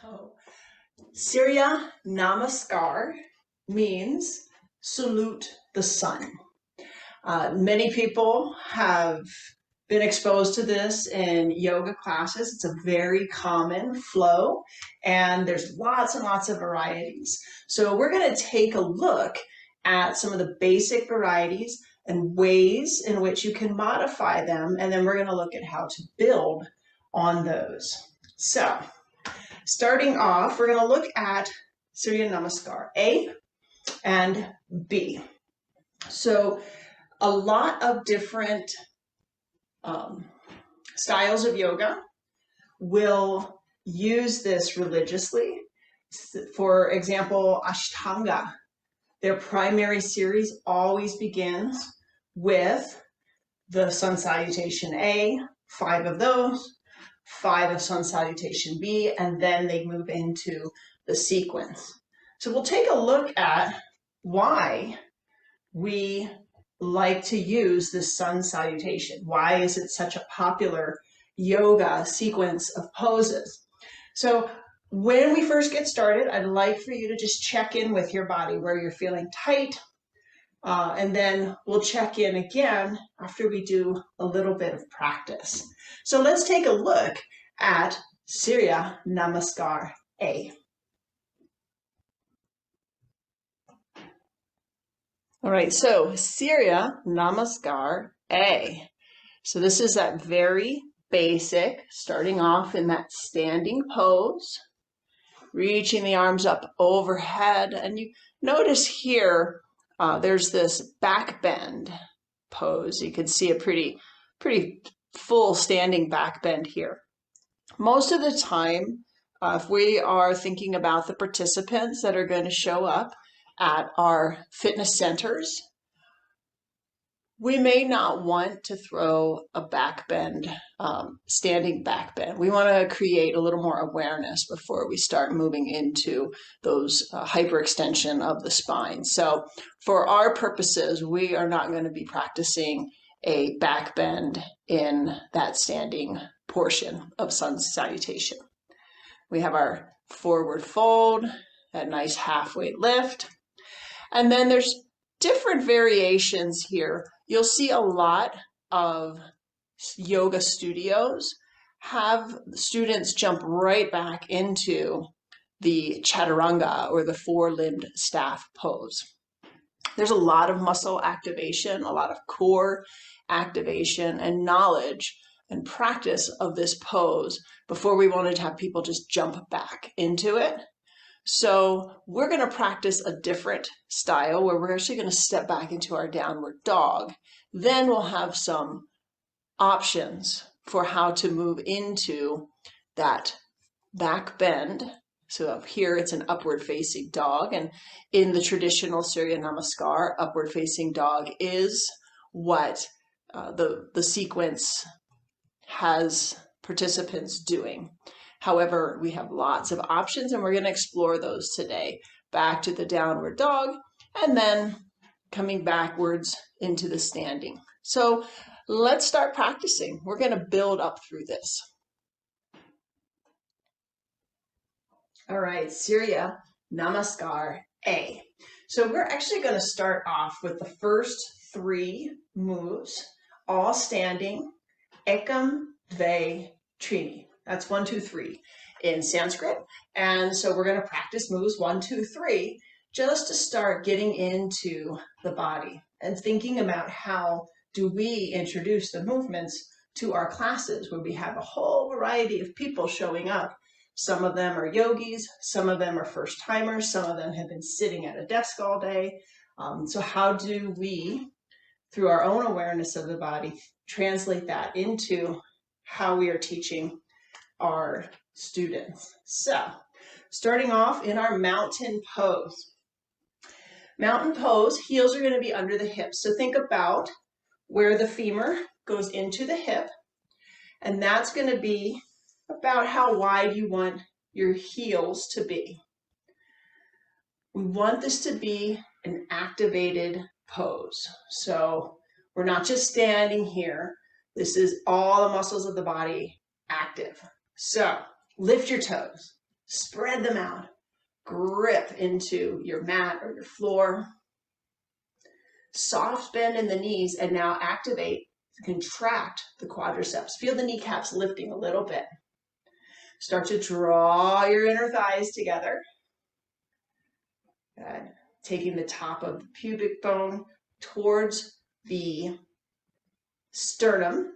So, Surya Namaskar means salute the sun. Many people have been exposed to this in yoga classes. It's a very common flow, and there's lots and lots of varieties. So we're going to take a look at some of the basic varieties and ways in which you can modify them, and then we're going to look at how to build on those. So, starting off, we're going to look at Surya Namaskar, A and B. So a lot of different styles of yoga will use this religiously. For example, Ashtanga, their primary series always begins with the sun salutation A, 5 of those, 5 of sun salutation B, and then they move into the sequence. So we'll take a look at why we like to use this sun salutation. Why is it such a popular yoga sequence of poses? So when we first get started, I'd like for you to just check in with your body where you're feeling tight, and then we'll check in again after we do a little bit of practice. So let's take a look at Surya Namaskar A. All right, so Surya Namaskar A. So this is that very basic, starting off in that standing pose, reaching the arms up overhead. And you notice here, there's this back bend pose. You can see a pretty full standing back bend here. Most of the time, if we are thinking about the participants that are going to show up at our fitness centers, we may not want to throw a back bend, standing back bend. We want to create a little more awareness before we start moving into those hyperextension of the spine. So for our purposes, we are not going to be practicing a back bend in that standing portion of sun salutation. We have our forward fold, that nice halfway lift. And then there's different variations here. You'll see a lot of yoga studios have students jump right back into the chaturanga, or the four-limbed staff pose. There's a lot of muscle activation, a lot of core activation and knowledge and practice of this pose before we wanted to have people just jump back into it. So we're going to practice a different style where we're actually going to step back into our downward dog. Then we'll have some options for how to move into that back bend. So up here, it's an upward facing dog. And in the traditional Surya Namaskar, upward facing dog is what the sequence has participants doing. However, we have lots of options, and we're going to explore those today. Back to the downward dog, and then coming backwards into the standing. So let's start practicing. We're going to build up through this. All right, Surya Namaskar A. So we're actually going to start off with the first 3 moves, all standing, ekam, dve, trini. That's 1, 2, 3 in Sanskrit. And so we're going to practice moves 1, 2, 3 just to start getting into the body and thinking about how do we introduce the movements to our classes where we have a whole variety of people showing up. Some of them are yogis, some of them are first timers, some of them have been sitting at a desk all day. So how do we, through our own awareness of the body, translate that into how we are teaching our students? So starting off in our mountain pose. Mountain pose, heels are going to be under the hips. So think about where the femur goes into the hip, and that's going to be about how wide you want your heels to be. We want this to be an activated pose. So we're not just standing here. This is all the muscles of the body active. So lift your toes. Spread them out. Grip into your mat or your floor. Soft bend in the knees, and now activate, contract the quadriceps. Feel the kneecaps lifting a little bit. Start to draw your inner thighs together. Good. Taking the top of the pubic bone towards the sternum,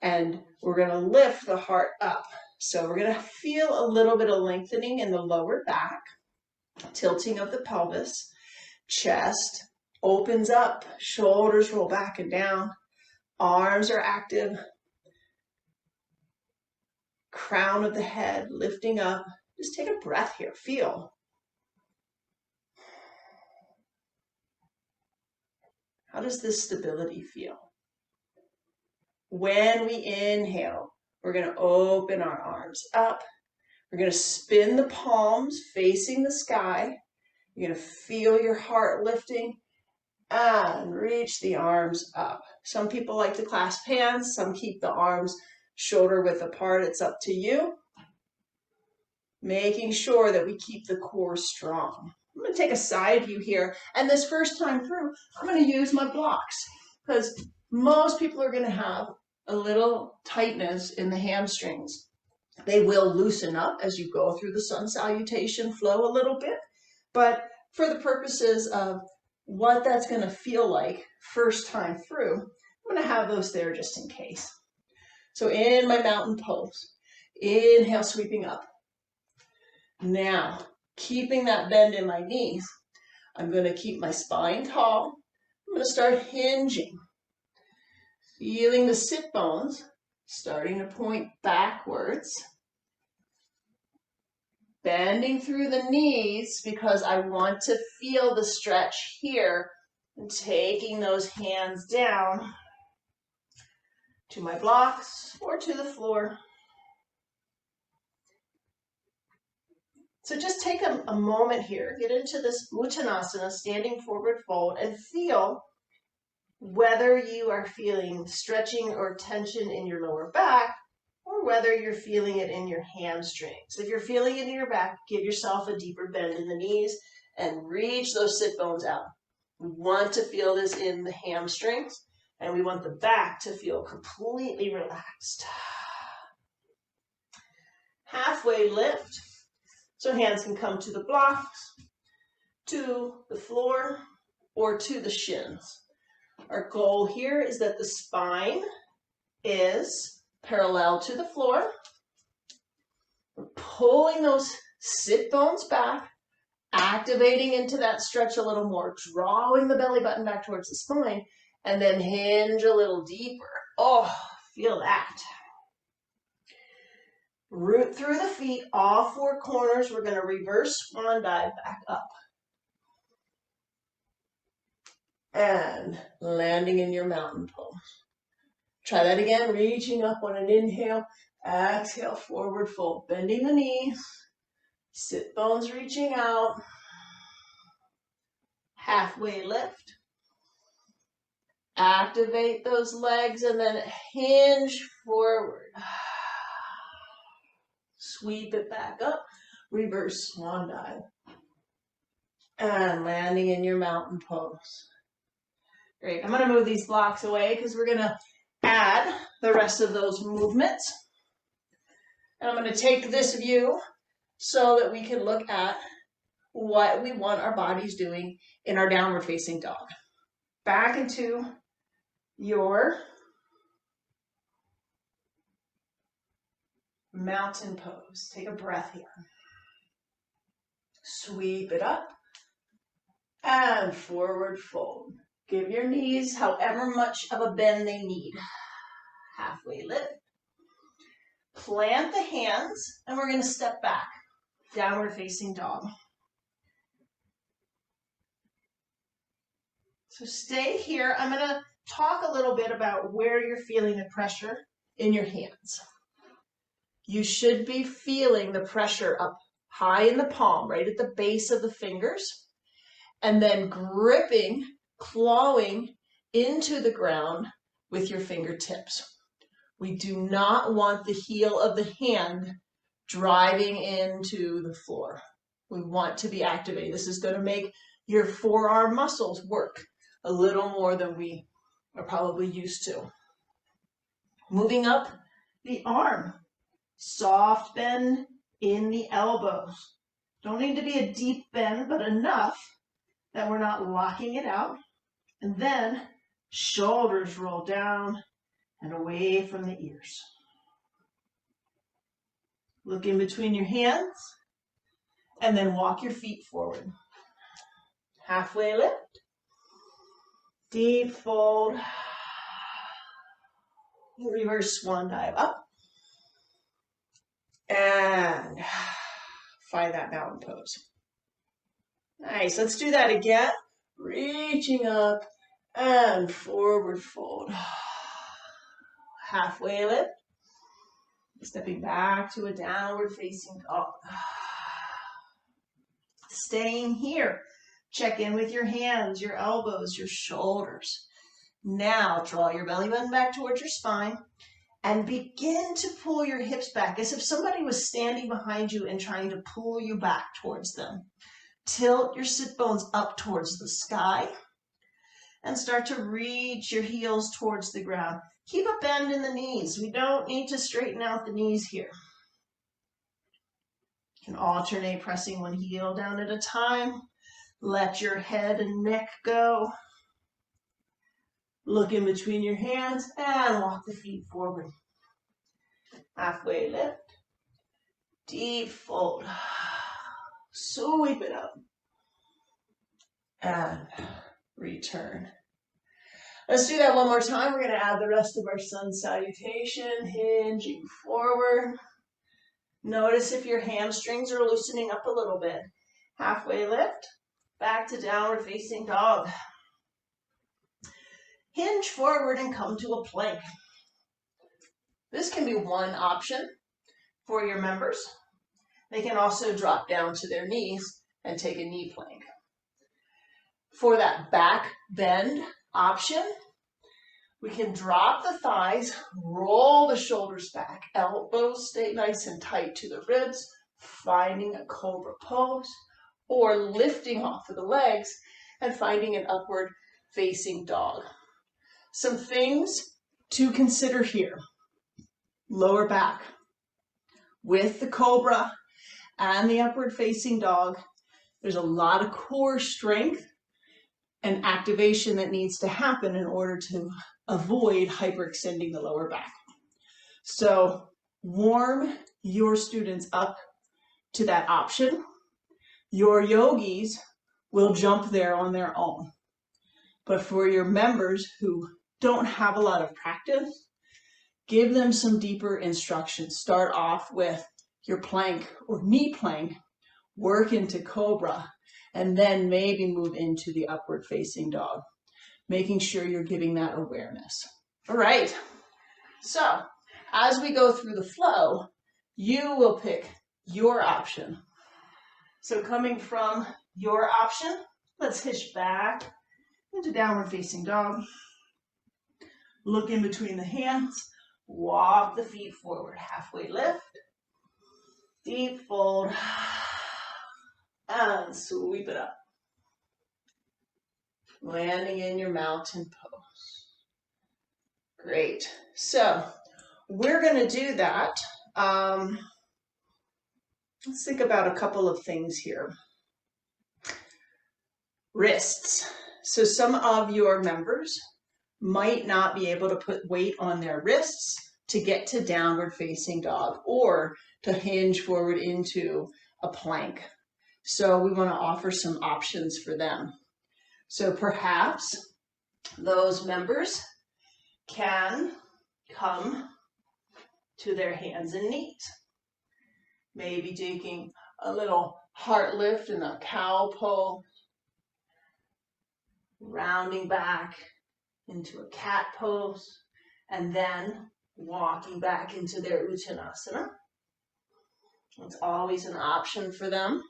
and we're going to lift the heart up. So we're going to feel a little bit of lengthening in the lower back, tilting of the pelvis, chest opens up, shoulders roll back and down, arms are active, crown of the head lifting up. Just take a breath here, feel. How does this stability feel? When we inhale, we're going to open our arms up. We're going to spin the palms facing the sky. You're going to feel your heart lifting and reach the arms up. Some people like to clasp hands. Some keep the arms shoulder width apart. It's up to you. Making sure that we keep the core strong. I'm going to take a side view here. And this first time through, I'm going to use my blocks because most people are going to have a little tightness in the hamstrings. They will loosen up as you go through the sun salutation flow a little bit. But for the purposes of what that's going to feel like first time through, I'm going to have those there just in case. So in my mountain pose, inhale, sweeping up. Now, keeping that bend in my knees, I'm going to keep my spine tall. I'm going to start hinging. Feeling the sit bones starting to point backwards. Bending through the knees because I want to feel the stretch here. And taking those hands down to my blocks or to the floor. So just take a moment here, get into this Uttanasana, standing forward fold, and feel whether you are feeling stretching or tension in your lower back, or whether you're feeling it in your hamstrings. If you're feeling it in your back, give yourself a deeper bend in the knees and reach those sit bones out. We want to feel this in the hamstrings, and we want the back to feel completely relaxed. Halfway lift. So hands can come to the blocks, to the floor, or to the shins. Our goal here is that the spine is parallel to the floor. We're pulling those sit bones back, activating into that stretch a little more, drawing the belly button back towards the spine, and then hinge a little deeper. Oh, feel that. Root through the feet, all four corners. We're going to reverse swan dive back up. And landing in your mountain pose. Try that again, reaching up on an inhale. Exhale, forward fold, bending the knees. Sit bones reaching out. Halfway lift. Activate those legs and then hinge forward. Sweep it back up. Reverse swan dive. And landing in your mountain pose. Great. I'm going to move these blocks away because we're going to add the rest of those movements. And I'm going to take this view so that we can look at what we want our bodies doing in our downward facing dog. Back into your mountain pose. Take a breath here. Sweep it up and forward fold. Give your knees however much of a bend they need. Halfway lift. Plant the hands and we're going to step back. Downward facing dog. So stay here. I'm going to talk a little bit about where you're feeling the pressure in your hands. You should be feeling the pressure up high in the palm, right at the base of the fingers, and then gripping, clawing into the ground with your fingertips. We do not want the heel of the hand driving into the floor. We want to be activated. This is going to make your forearm muscles work a little more than we are probably used to. Moving up the arm, soft bend in the elbows. Don't need to be a deep bend, but enough that we're not locking it out. And then shoulders roll down and away from the ears. Look in between your hands and then walk your feet forward. Halfway lift, deep fold, reverse swan dive up, and find that mountain pose. Nice, let's do that again. Reaching up and forward fold. Halfway lift, stepping back to a downward facing dog. Staying here. Check in with your hands, your elbows, your shoulders. Now draw your belly button back towards your spine and begin to pull your hips back as if somebody was standing behind you and trying to pull you back towards them. Tilt your sit bones up towards the sky and start to reach your heels towards the ground. Keep a bend in the knees. We don't need to straighten out the knees here. You can alternate pressing one heel down at a time. Let your head and neck go. Look in between your hands and walk the feet forward. Halfway lift. Deep fold. Sweep it up. And return. Let's do that one more time. We're going to add the rest of our sun salutation, hinging forward. Notice if your hamstrings are loosening up a little bit. Halfway lift. Back to downward facing dog. Hinge forward and come to a plank. This can be one option for your members. They can also drop down to their knees and take a knee plank. For that back bend option, we can drop the thighs, roll the shoulders back, elbows stay nice and tight to the ribs, finding a cobra pose, or lifting off of the legs and finding an upward facing dog. Some things to consider here. Lower back. With the cobra and the upward facing dog, there's a lot of core strength and activation that needs to happen in order to avoid hyperextending the lower back. So warm your students up to that option. Your yogis will jump there on their own. But for your members who don't have a lot of practice, give them some deeper instructions. Start off with your plank or knee plank, work into cobra, and then maybe move into the upward facing dog, making sure you're giving that awareness. All right, so as we go through the flow, you will pick your option. So coming from your option, let's hitch back into downward facing dog. Look in between the hands, walk the feet forward, halfway lift, deep fold, and sweep it up. Landing in your mountain pose. Great. So we're going to do that. Let's think about a couple of things here. Wrists. So some of your members might not be able to put weight on their wrists to get to downward facing dog or to hinge forward into a plank. So we want to offer some options for them. So perhaps those members can come to their hands and knees. Maybe taking a little heart lift in a cow pose, rounding back into a cat pose, and then walking back into their Uttanasana. It's always an option for them.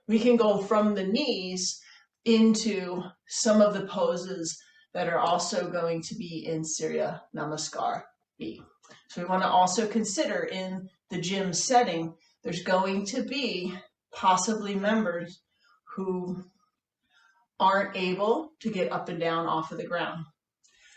We can go from the knees into some of the poses that are also going to be in Surya Namaskar B. So we want to also consider in the gym setting, there's going to be possibly members who aren't able to get up and down off of the ground.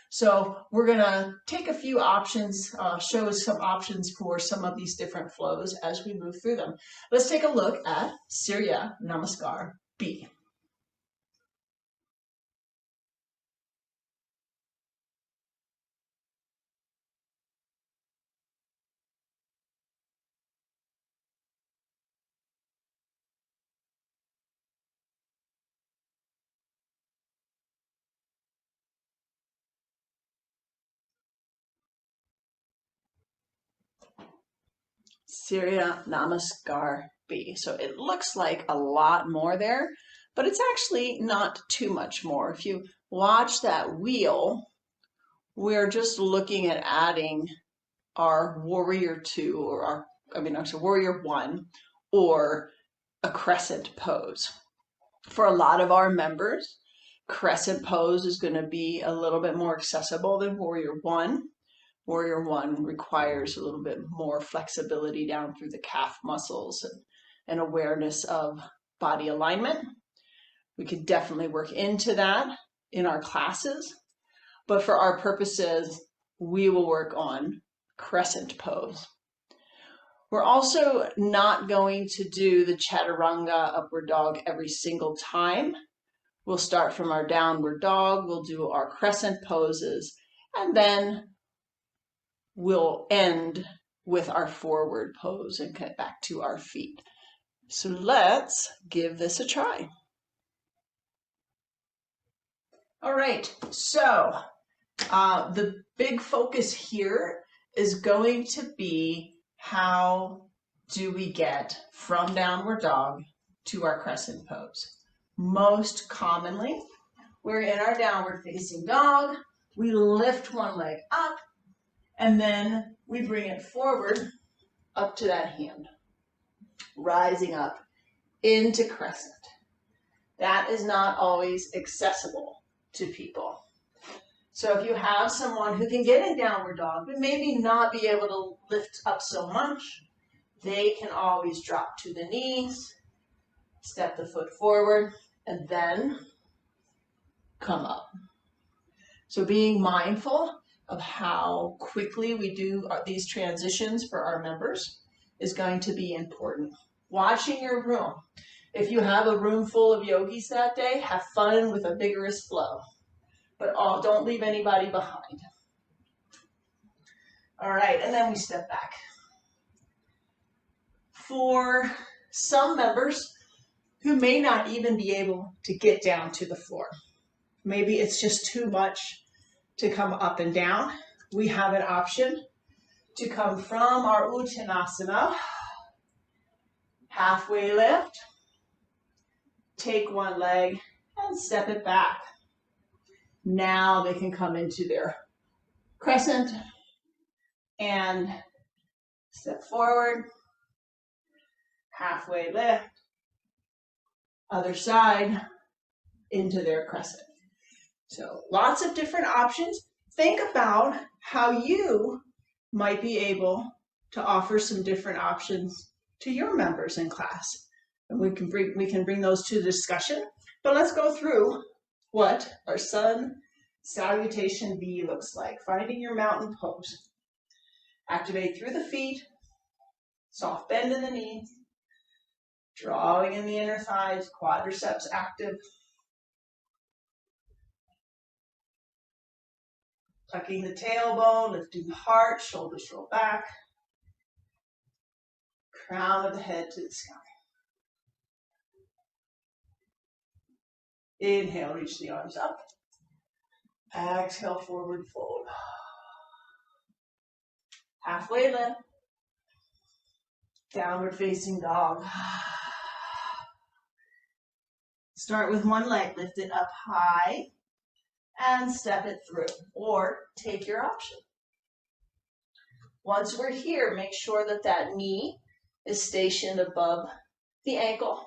So we're going to take a few options, show some options for some of these different flows as we move through them. Let's take a look at Surya Namaskar B. Surya Namaskar B. So it looks like a lot more there, but it's actually not too much more. If you watch that wheel, we're just looking at adding our warrior 2 or warrior 1 or a crescent pose. For a lot of our members, crescent pose is going to be a little bit more accessible than warrior 1. Warrior 1 requires a little bit more flexibility down through the calf muscles and awareness of body alignment. We could definitely work into that in our classes, but for our purposes, we will work on crescent pose. We're also not going to do the chaturanga upward dog every single time. We'll start from our downward dog, we'll do our crescent poses, and then we'll end with our forward pose and get back to our feet. So let's give this a try. All right, so the big focus here is going to be how do we get from downward dog to our crescent pose. Most commonly, we're in our downward facing dog, we lift one leg up, and then we bring it forward up to that hand, rising up into crescent. That is not always accessible to people. So if you have someone who can get in downward dog, but maybe not be able to lift up so much, they can always drop to the knees, step the foot forward, and then come up. So being mindful of how quickly we do these transitions for our members is going to be important. Watching your room. If you have a room full of yogis that day, have fun with a vigorous flow, but don't leave anybody behind. All right, and then we step back. For some members who may not even be able to get down to the floor, maybe it's just too much to come up and down, we have an option to come from our Uttanasana, halfway lift, take one leg and step it back. Now they can come into their crescent and step forward, halfway lift, other side into their crescent. So lots of different options. Think about how you might be able to offer some different options to your members in class. And we can bring those to the discussion. But let's go through what our sun salutation V looks like. Finding your mountain pose. Activate through the feet, soft bend in the knees, drawing in the inner thighs, quadriceps active. Tucking the tailbone, lifting the heart, shoulders roll back. Crown of the head to the sky. Inhale, reach the arms up. Exhale, forward fold. Halfway lift. Downward facing dog. Start with one leg, lift it up high and step it through, or take your option. Once we're here, make sure that that knee is stationed above the ankle.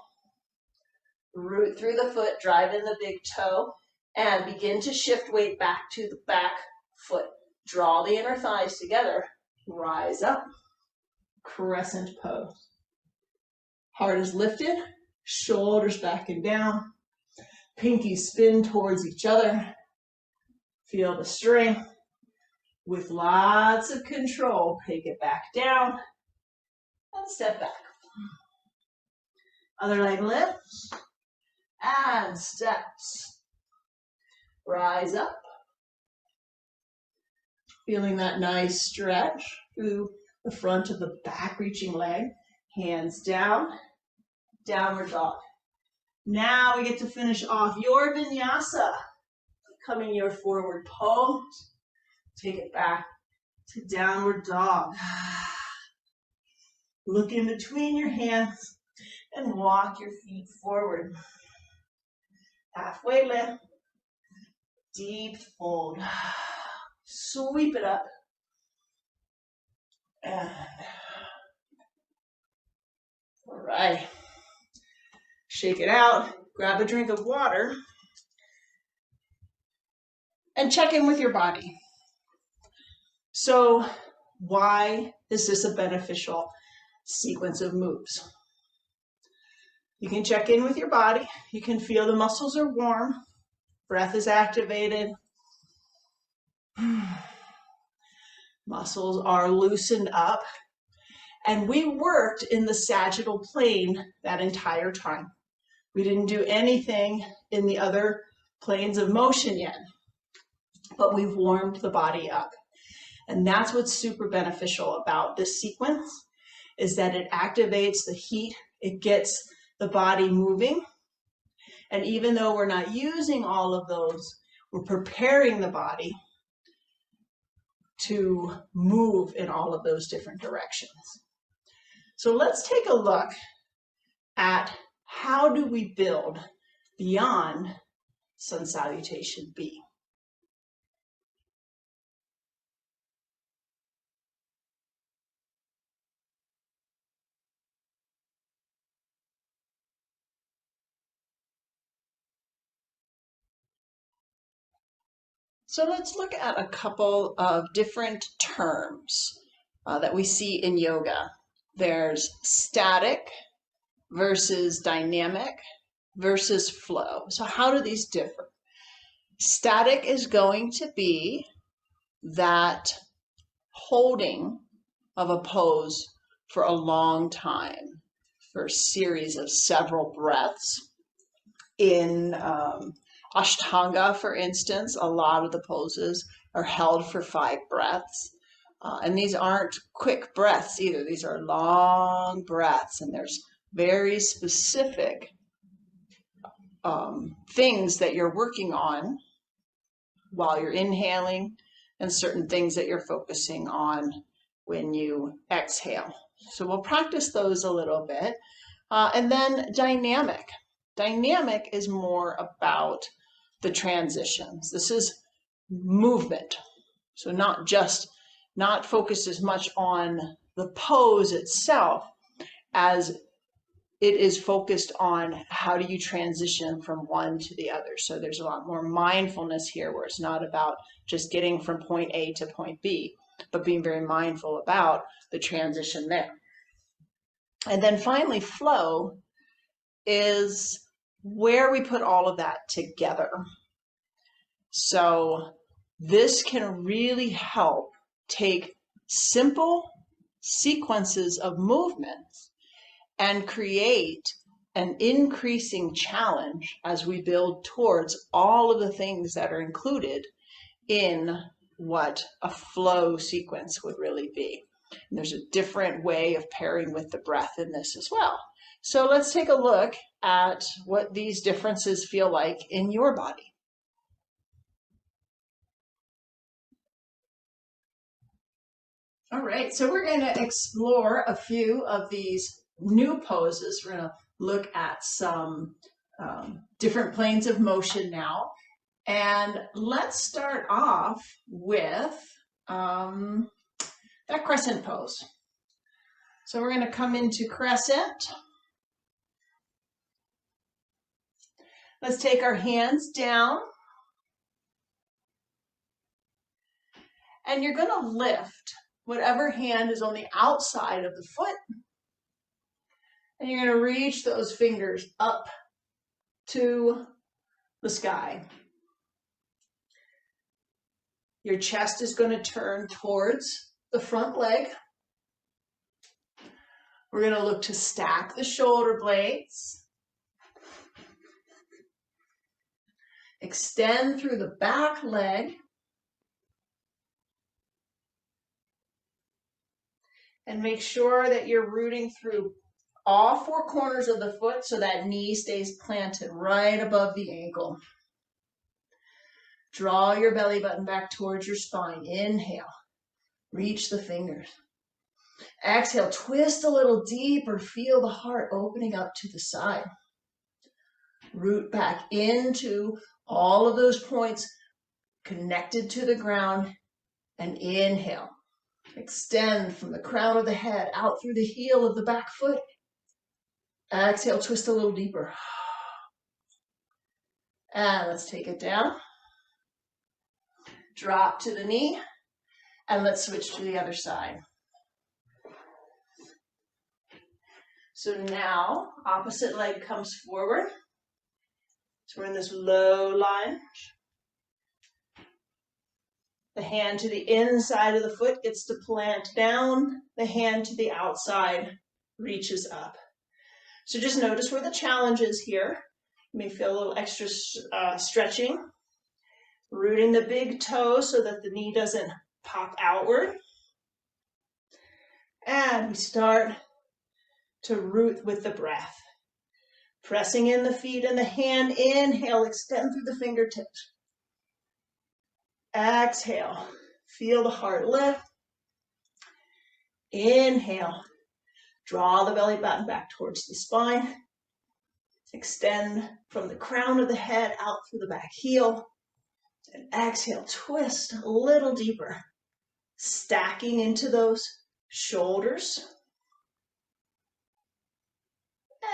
Root through the foot, drive in the big toe, And begin to shift weight back to the back foot. Draw the inner thighs together. Rise up. Crescent pose. Heart is lifted. Shoulders back and down. Pinkies spin towards each other. Feel the strength. With lots of control, take it back down and step back. Other leg lifts and steps. Rise up. Feeling that nice stretch through the front of the back reaching leg. Hands down, downward dog. Now we get to finish off your vinyasa. Coming your forward pose. Take it back to downward dog. Look in between your hands and walk your feet forward. Halfway lift. Deep fold. Sweep it up. And all right. Shake it out. Grab a drink of water. And check in with your body. So why is this a beneficial sequence of moves? You can check in with your body. You can feel the muscles are warm. Breath is activated. Muscles are loosened up. And we worked in the sagittal plane that entire time. We didn't do anything in the other planes of motion yet, but we've warmed the body up. And that's what's super beneficial about this sequence, is that it activates the heat, it gets the body moving. And even though we're not using all of those, we're preparing the body to move in all of those different directions. So let's take a look at how do we build beyond Sun Salutation B. So let's look at a couple of different terms that we see in yoga. There's static versus dynamic versus flow. So how do these differ? Static is going to be that holding of a pose for a long time, for a series of several breaths. In Ashtanga, for instance, a lot of the poses are held for 5 breaths. And these aren't quick breaths either. These are long breaths, and there's very specific things that you're working on while you're inhaling, and certain things that you're focusing on when you exhale. So we'll practice those a little bit. And then dynamic. Dynamic is more about the transitions. This is movement. So not focused as much on the pose itself as it is focused on how do you transition from one to the other. So there's a lot more mindfulness here, where it's not about just getting from point A to point B, but being very mindful about the transition there. And then finally, flow is where we put all of that together. So this can really help take simple sequences of movements and create an increasing challenge as we build towards all of the things that are included in what a flow sequence would really be. And there's a different way of pairing with the breath in this as well. So let's take a look at what these differences feel like in your body. All right, so we're going to explore a few of these new poses. We're going to look at some different planes of motion now. And let's start off with that crescent pose. So we're going to come into crescent. Let's take our hands down And you're going to lift whatever hand is on the outside of the foot. And you're going to reach those fingers up to the sky. Your chest is going to turn towards the front leg. We're going to look to stack the shoulder blades. Extend through the back leg. And make sure that you're rooting through all four corners of the foot so that knee stays planted right above the ankle. Draw your belly button back towards your spine. Inhale. Reach the fingers. Exhale. Twist a little deeper. Feel the heart opening up to the side. Root back into all of those points connected to the ground. And inhale. Extend from the crown of the head out through the heel of the back foot. Exhale, twist a little deeper. And let's take it down. Drop to the knee. And let's switch to the other side. So now, opposite leg comes forward. So we're in this low lunge. The hand to the inside of the foot gets to plant down. The hand to the outside reaches up. So just notice where the challenge is here. You may feel a little extra stretching. Rooting the big toe so that the knee doesn't pop outward. And we start to root with the breath. Pressing in the feet and the hand. Inhale, extend through the fingertips. Exhale, feel the heart lift. Inhale, draw the belly button back towards the spine. Extend from the crown of the head out through the back heel. And exhale, twist a little deeper. Stacking into those shoulders.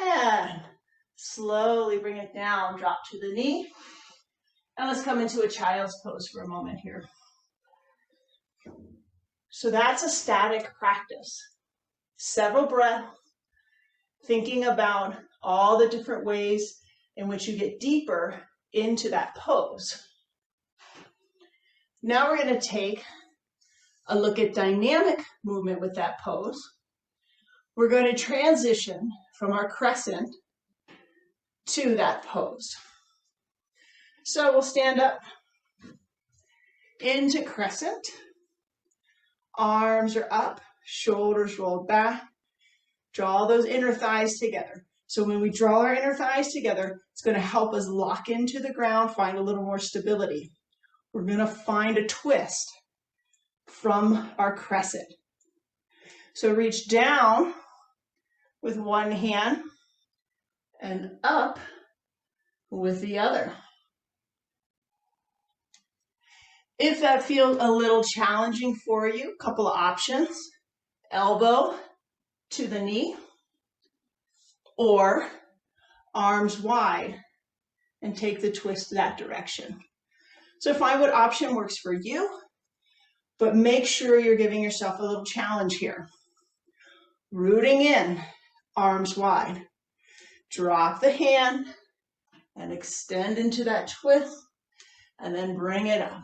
And slowly bring it down, drop to the knee. And let's come into a child's pose for a moment here. So that's a static practice. Several breaths, thinking about all the different ways in which you get deeper into that pose. Now we're going to take a look at dynamic movement with that pose. We're going to transition from our crescent to that pose. So we'll stand up into crescent. Arms are up, shoulders rolled back. Draw those inner thighs together. So when we draw our inner thighs together, it's going to help us lock into the ground, find a little more stability. We're going to find a twist from our crescent. So reach down with one hand and up with the other. If that feels a little challenging for you, a couple of options. Elbow to the knee or arms wide and take the twist that direction. So find what option works for you, but make sure you're giving yourself a little challenge here. Rooting in, arms wide. Drop the hand and extend into that twist and then bring it up.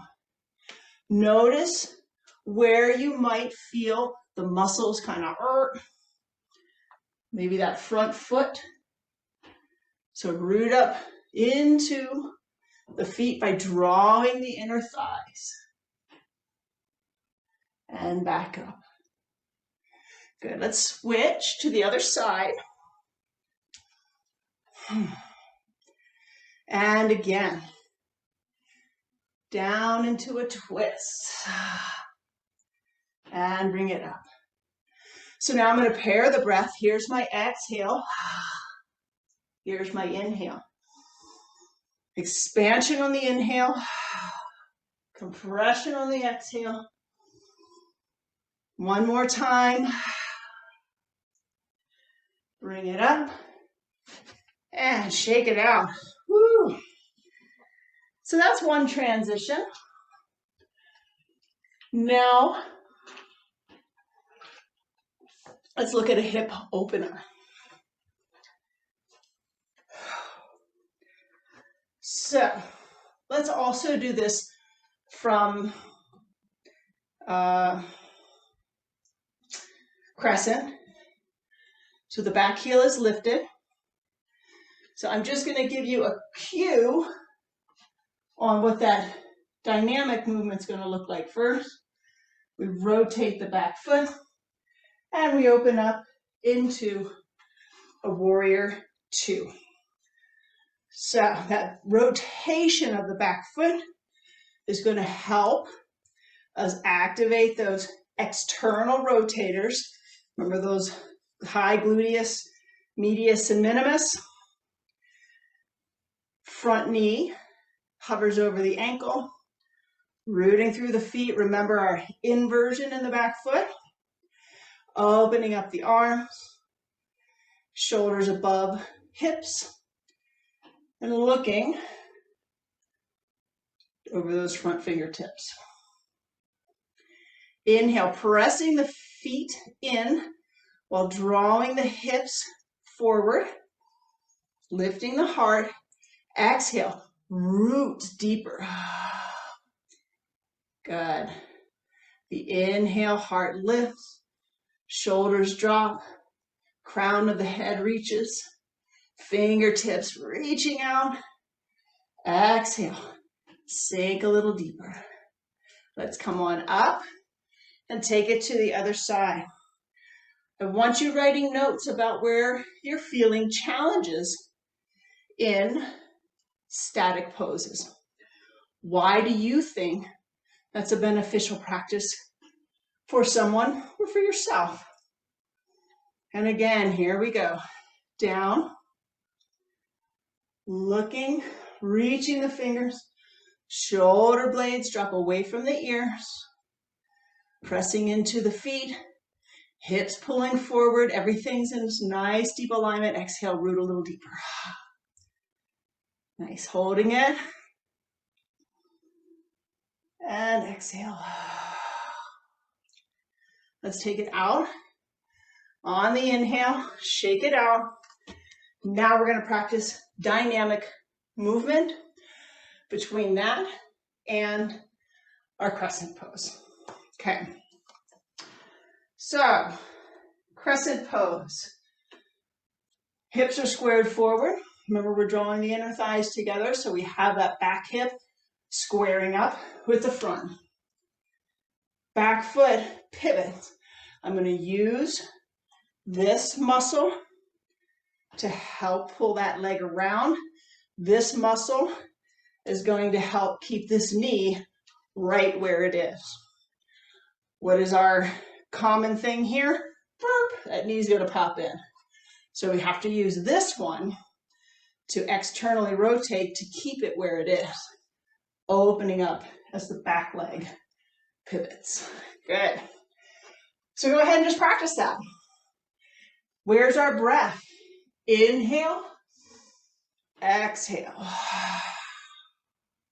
Notice where you might feel the muscles kind of hurt. Maybe that front foot. So root up into the feet by drawing the inner thighs. And back up. Good. Let's switch to the other side. And again. Down into a twist. And bring it up. So now I'm going to pair the breath. Here's my exhale. Here's my inhale. Expansion on the inhale. Compression on the exhale. One more time. Bring it up. And shake it out. Woo. So that's one transition. Now, let's look at a hip opener. So, let's also do this from crescent. So the back heel is lifted. So I'm just going to give you a cue on what that dynamic movement's going to look like. First, we rotate the back foot and we open up into a warrior two. So that rotation of the back foot is going to help us activate those external rotators. Remember those high gluteus, medius, and minimus? Front knee hovers over the ankle, rooting through the feet. Remember our inversion in the back foot. Opening up the arms, shoulders above hips, and looking over those front fingertips. Inhale, pressing the feet in while drawing the hips forward, lifting the heart. Exhale, root deeper. Good. The inhale, heart lifts, shoulders drop, crown of the head reaches, fingertips reaching out. Exhale, sink a little deeper. Let's come on up and take it to the other side. I want you writing notes about where you're feeling challenges in static poses. Why do you think that's a beneficial practice for someone or for yourself? And again, here we go. Down, looking, reaching the fingers, shoulder blades drop away from the ears, pressing into the feet, hips pulling forward, everything's in this nice deep alignment. Exhale, root a little deeper. Nice, holding it. And exhale. Let's take it out. On the inhale, shake it out. Now we're going to practice dynamic movement between that and our crescent pose. Okay. So, crescent pose. Hips are squared forward. Remember, we're drawing the inner thighs together, so we have that back hip squaring up with the front. Back foot pivots. I'm going to use this muscle to help pull that leg around. This muscle is going to help keep this knee right where it is. What is our common thing here? Burp. That knee's going to pop in. So we have to use this one to externally rotate to keep it where it is. Opening up as the back leg pivots. Good. So go ahead and just practice that. Where's our breath? Inhale, exhale.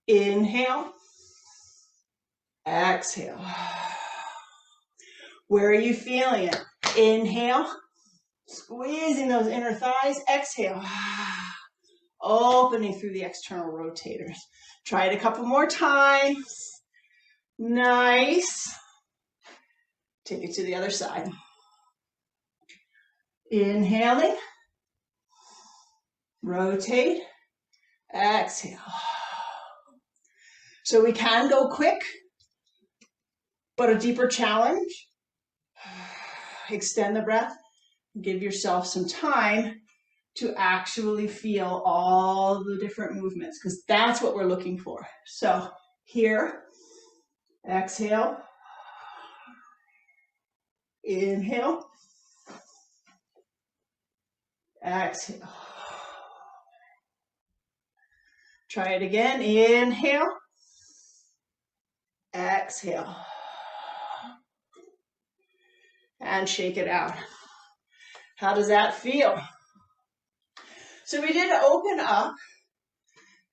Inhale, exhale. Where are you feeling it? Inhale, squeezing those inner thighs. Exhale, opening through the external rotators. Try it a couple more times. Nice. Take it to the other side. Inhaling, rotate, exhale. So we can go quick, but a deeper challenge. Extend the breath. Give yourself some time to actually feel all the different movements, because that's what we're looking for. So here, exhale, inhale, exhale. Try it again. Inhale, exhale, and shake it out. How does that feel? So we did open up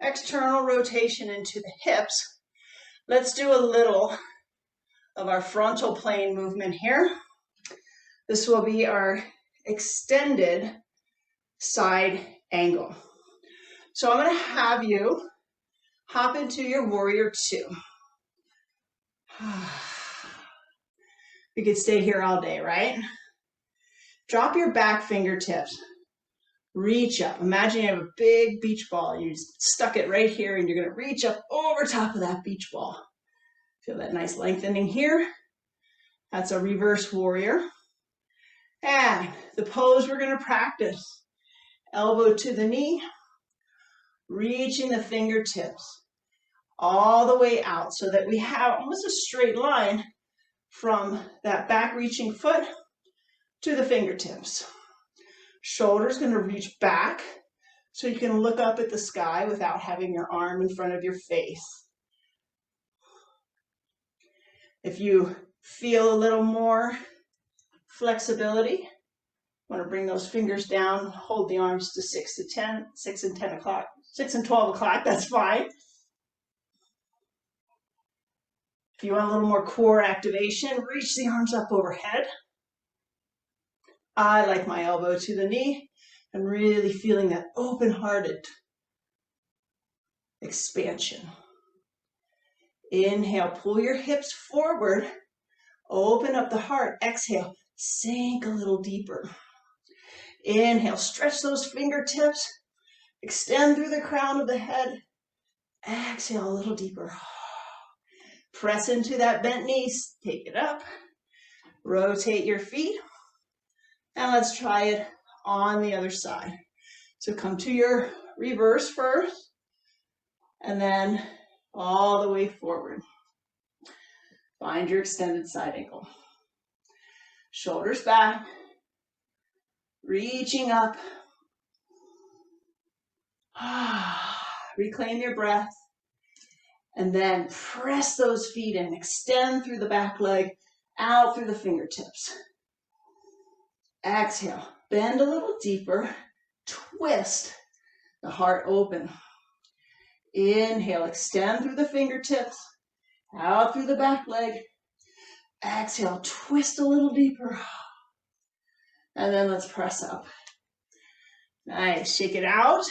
external rotation into the hips. Let's do a little of our frontal plane movement here. This will be our extended side angle. So I'm going to have you hop into your warrior two. You could stay here all day, right? Drop your back fingertips. Reach up. Imagine you have a big beach ball. You stuck it right here and you're going to reach up over top of that beach ball. Feel that nice lengthening here. That's a reverse warrior. And the pose we're going to practice. Elbow to the knee. Reaching the fingertips all the way out so that we have almost a straight line from that back reaching foot to the fingertips. Shoulders going to reach back so you can look up at the sky without having your arm in front of your face. If you feel a little more flexibility, want to bring those fingers down, hold the arms to 6 to 10, 6 and 10 o'clock, 6 and 12 o'clock, that's fine. If you want a little more core activation, reach the arms up overhead. I like my elbow to the knee and really feeling that open-hearted expansion. Inhale, pull your hips forward, open up the heart. Exhale, sink a little deeper. Inhale, stretch those fingertips, extend through the crown of the head. Exhale a little deeper. Press into that bent knees, take it up, rotate your feet. And let's try it on the other side. So come to your reverse first, and then all the way forward. Find your extended side angle. Shoulders back, reaching up. Reclaim your breath. And then press those feet in, extend through the back leg, out through the fingertips. Exhale, bend a little deeper, twist the heart open. Inhale, extend through the fingertips, out through the back leg. Exhale, twist a little deeper. And then let's press up. Nice, shake it out.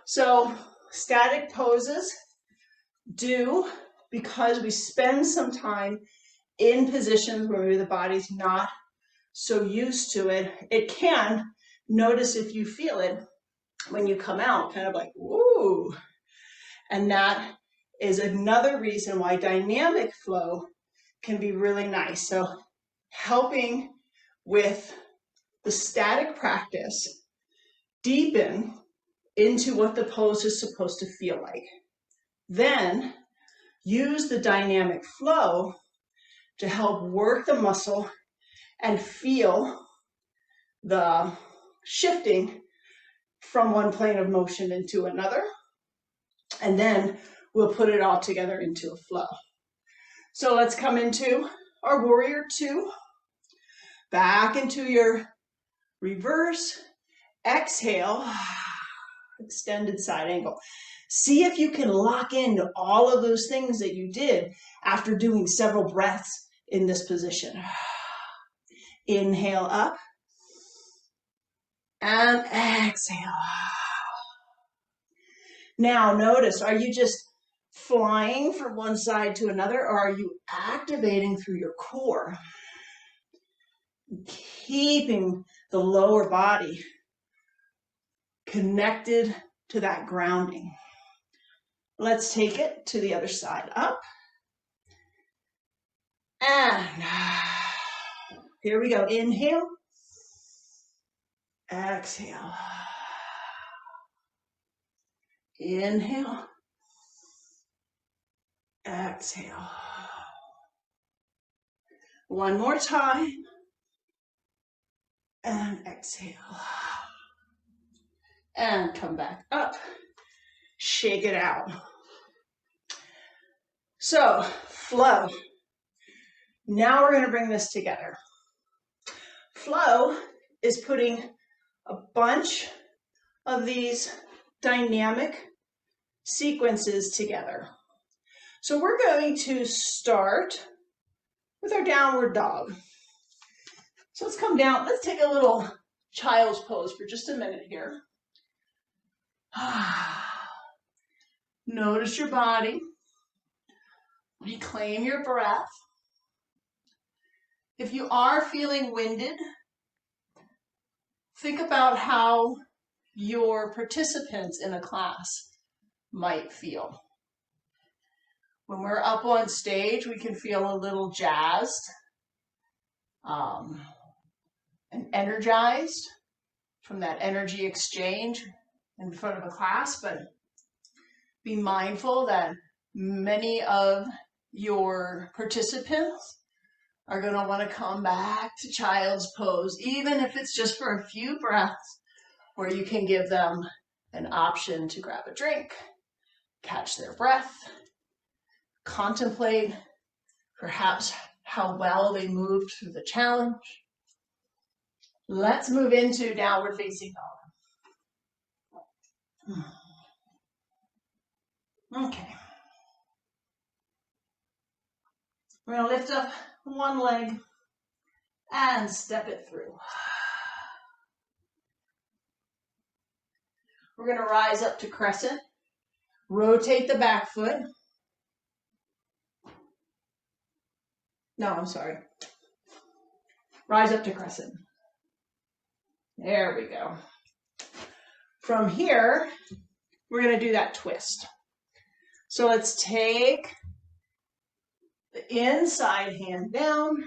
So static poses because we spend some time in positions where maybe the body's not so used to it, it can, notice if you feel it, when you come out, kind of like, woo. And that is another reason why dynamic flow can be really nice. So helping with the static practice, deepen into what the pose is supposed to feel like. Then use the dynamic flow to help work the muscle and feel the shifting from one plane of motion into another. And then we'll put it all together into a flow. So let's come into our warrior two. Back into your reverse. Exhale. Extended side angle. See if you can lock into all of those things that you did after doing several breaths in this position. Inhale up and exhale. Now notice, are you just flying from one side to another, or are you activating through your core? Keeping the lower body connected to that grounding. Let's take it to the other side. Up. And here we go. Inhale. Exhale. Inhale. Exhale. One more time. And exhale. And come back up. Shake it out. So, flow. Now we're going to bring this together. Flow is putting a bunch of these dynamic sequences together. So we're going to start with our downward dog. So let's come down. Let's take a little child's pose for just a minute here. Notice your body. Reclaim your breath. If you are feeling winded, think about how your participants in a class might feel. When we're up on stage, we can feel a little jazzed and energized from that energy exchange in front of a class, but be mindful that many of your participants are going to want to come back to child's pose, even if it's just for a few breaths, where you can give them an option to grab a drink, catch their breath, contemplate perhaps how well they moved through the challenge. Let's move into downward facing dog. Okay. We're going to lift up one leg and step it through. We're going to rise up to crescent. Rotate the back foot. No, I'm sorry. Rise up to crescent. There we go. From here, we're going to do that twist. So let's take the inside hand down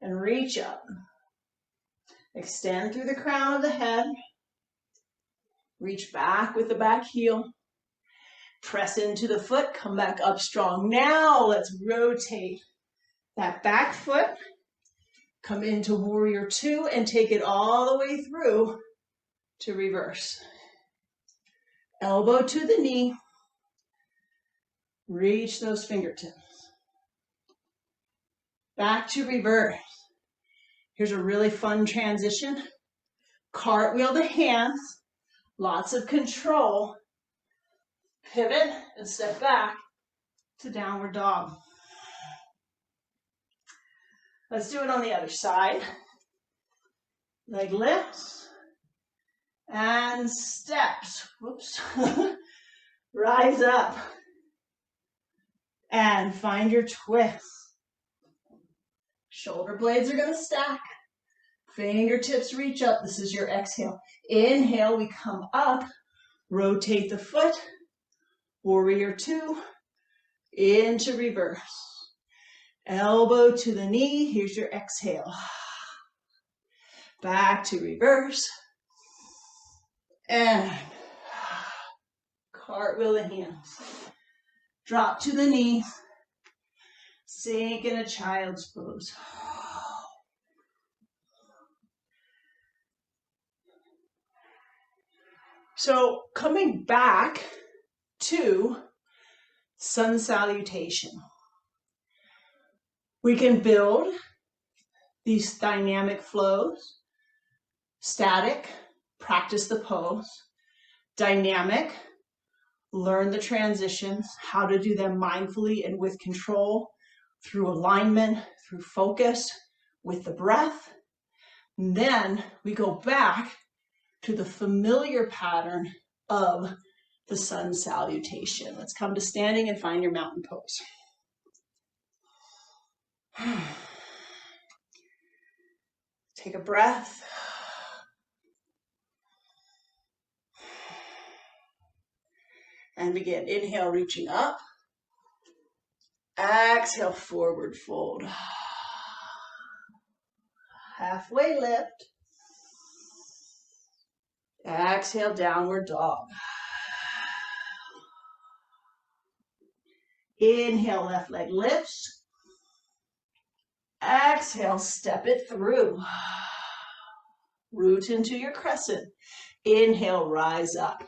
and reach up. Extend through the crown of the head. Reach back with the back heel. Press into the foot, come back up strong. Now let's rotate that back foot. Come into warrior two and take it all the way through to reverse. Elbow to the knee. Reach those fingertips. Back to reverse. Here's a really fun transition. Cartwheel the hands. Lots of control. Pivot and step back to downward dog. Let's do it on the other side. Leg lifts and steps. Whoops. Rise up and find your twist. Shoulder blades are going to stack. Fingertips reach up. This is your exhale. Inhale, we come up. Rotate the foot. Warrior two. Into reverse. Elbow to the knee. Here's your exhale. Back to reverse. And cartwheel the hands. Drop to the knee. Sink in a child's pose. So coming back to sun salutation. We can build these dynamic flows. Static, practice the pose. Dynamic, learn the transitions, how to do them mindfully and with control, through alignment, through focus, with the breath. And then we go back to the familiar pattern of the sun salutation. Let's come to standing and find your mountain pose. Take a breath. And begin. Inhale, reaching up. Exhale, forward fold. Halfway lift. Exhale, downward dog. Inhale, left leg lifts. Exhale, step it through. Root into your crescent. Inhale, rise up.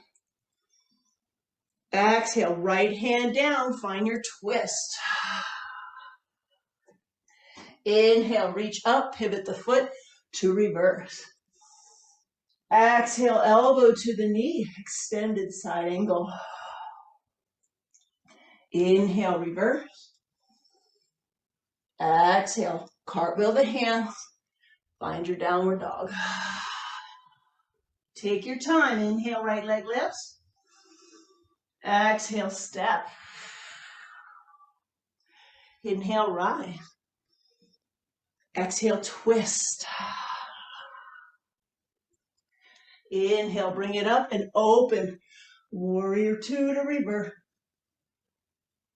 Exhale, right hand down, find your twist. Inhale, reach up, pivot the foot to reverse. Exhale, elbow to the knee, extended side angle. Inhale, reverse. Exhale, cartwheel the hands, find your downward dog. Take your time, inhale, right leg lifts. Exhale, step. Inhale, rise. Exhale, twist. Inhale, bring it up and open. Warrior two to revert.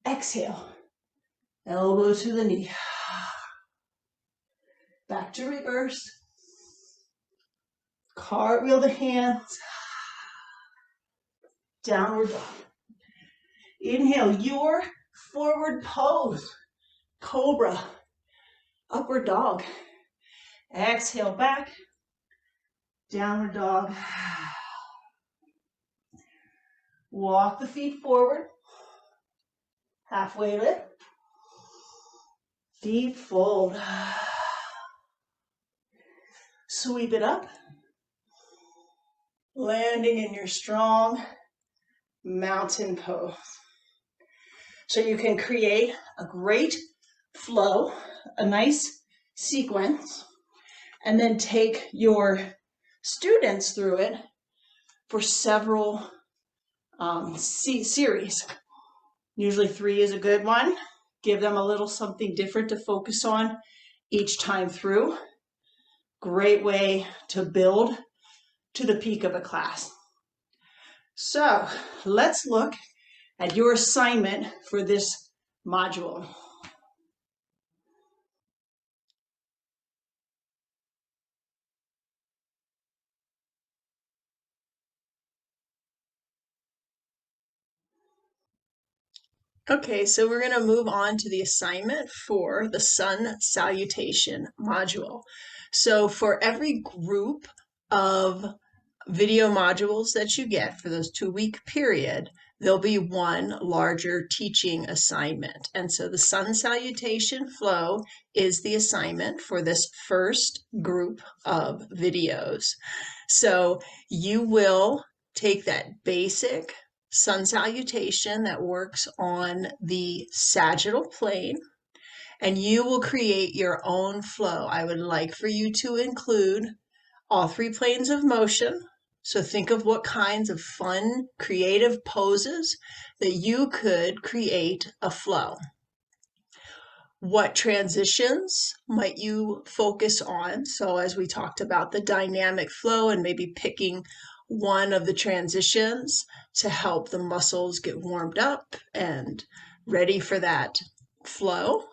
Exhale, elbow to the knee. Back to reverse. Cartwheel the hands. Downward dog. Inhale, your forward pose. Cobra. Upward dog. Exhale, back. Downward dog. Walk the feet forward. Halfway lift. Deep fold. Sweep it up. Landing in your strong mountain pose. So you can create a great flow, a nice sequence, and then take your students through it for several series. Usually 3 is a good one. Give them a little something different to focus on each time through. Great way to build to the peak of a class. So let's look at your assignment for this module. Okay, so we're going to move on to the assignment for the sun salutation module. So for every group of video modules that you get for those 2-week period, there'll be one larger teaching assignment. And so the sun salutation flow is the assignment for this first group of videos. So you will take that basic sun salutation that works on the sagittal plane, and you will create your own flow. I would like for you to include all 3 planes of motion. So think of what kinds of fun, creative poses that you could create a flow. What transitions might you focus on? So as we talked about the dynamic flow and maybe picking one of the transitions to help the muscles get warmed up and ready for that flow.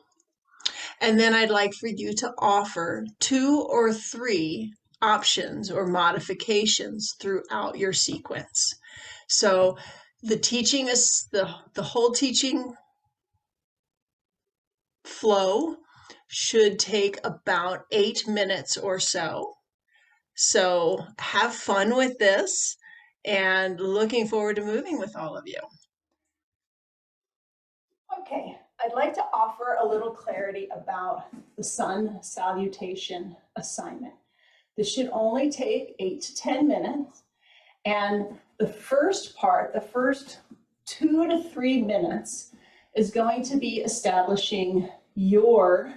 And then I'd like for you to offer 2 or 3 options or modifications throughout your sequence. So the teaching is the whole teaching flow should take about 8 minutes or so. So have fun with this, and looking forward to moving with all of you. Okay, I'd like to offer a little clarity about the sun salutation assignment. This should only take 8 to 10 minutes, and the first part, the first 2 to 3 minutes, is going to be establishing your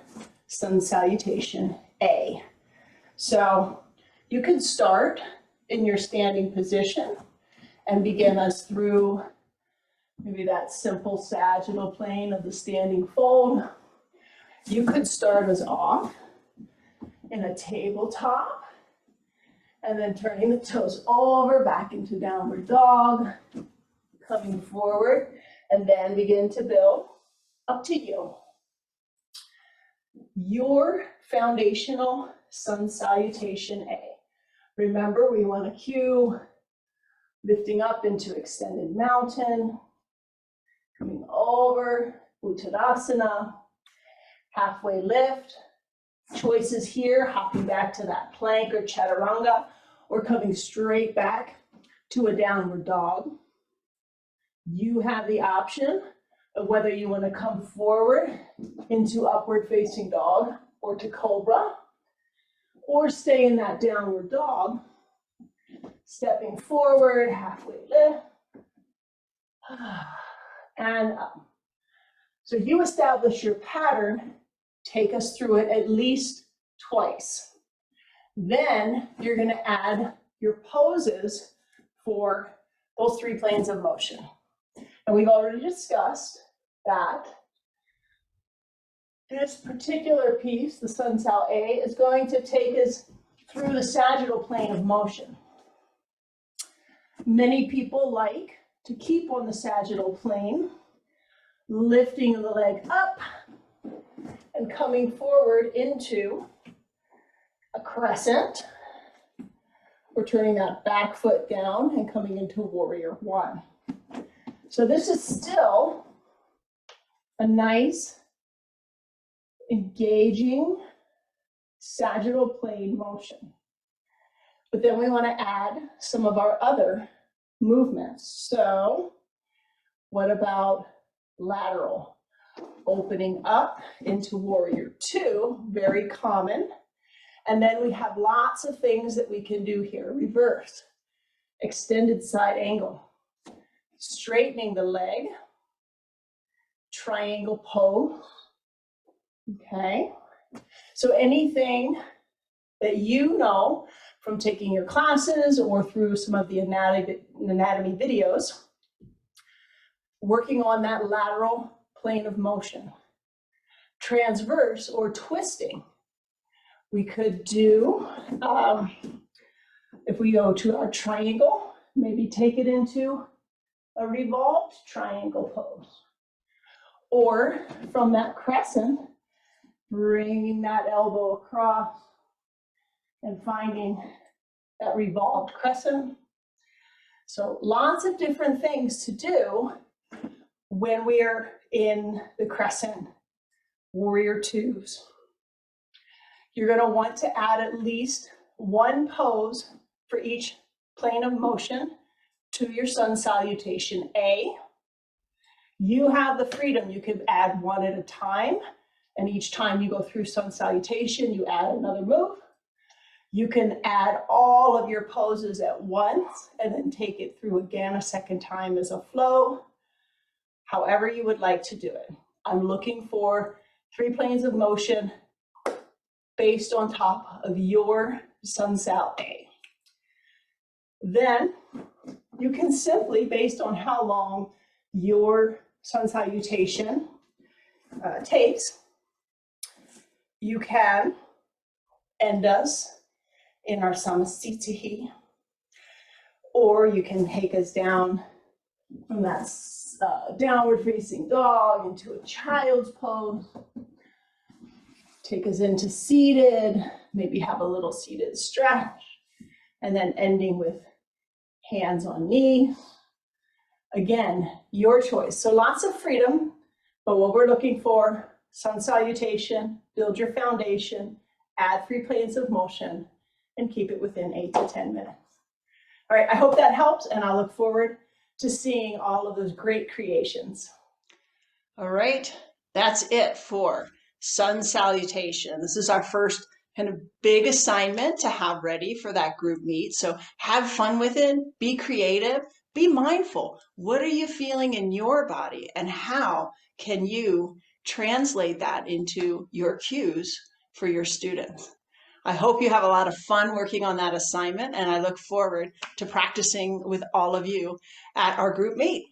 sun salutation A. So you can start in your standing position and begin us through maybe that simple sagittal plane of the standing fold. You could start us off in a tabletop and then turning the toes over back into downward dog, coming forward, and then begin to build. Up to you. Your foundational sun salutation A. Remember, we want to cue lifting up into extended mountain, coming over, Uttanasana, halfway lift. Choices here, hopping back to that plank or chaturanga, or coming straight back to a downward dog. You have the option of whether you want to come forward into upward facing dog or to cobra, or stay in that downward dog, stepping forward, halfway lift, and up. So you establish your pattern Take us through it at least twice. Then you're going to add your poses for those 3 planes of motion. And we've already discussed that this particular piece, the Sun Sal A, is going to take us through the sagittal plane of motion. Many people like to keep on the sagittal plane, lifting the leg up and coming forward into a crescent, or turning that back foot down and coming into warrior 1. So this is still a nice, engaging sagittal plane motion. But then we want to add some of our other movements. So what about lateral? Opening up into warrior 2, very common. And then we have lots of things that we can do here. Reverse, extended side angle, straightening the leg, triangle pose. Okay, so anything that you know from taking your classes or through some of the anatomy videos, working on that lateral plane of motion. Transverse or twisting. We could do, if we go to our triangle, maybe take it into a revolved triangle pose. Or from that crescent, bringing that elbow across and finding that revolved crescent. So lots of different things to do when we are in the crescent warrior 2s. You're going to want to add at least 1 pose for each plane of motion to your sun salutation A. You have the freedom. You could add 1 at a time, and each time you go through sun salutation, you add another move. You can add all of your poses at once and then take it through again a second time as a flow, however you would like to do it. I'm looking for 3 planes of motion based on top of your Sun Sal A. Then you can simply, based on how long your sun salutation takes, you can end us in our Samasthiti, or you can take us down from that downward facing dog into a child's pose. Take us into seated, maybe have a little seated stretch, and then ending with hands on knees. Again, your choice. So lots of freedom, but what we're looking for, sun salutation, build your foundation, add 3 planes of motion, and keep it within 8 to 10 minutes. All right, I hope that helps, and I look forward to seeing all of those great creations. All right, that's it for sun salutation. This is our first kind of big assignment to have ready for that group meet. So have fun with it, be creative, be mindful. What are you feeling in your body, and how can you translate that into your cues for your students? I hope you have a lot of fun working on that assignment, and I look forward to practicing with all of you at our group meet.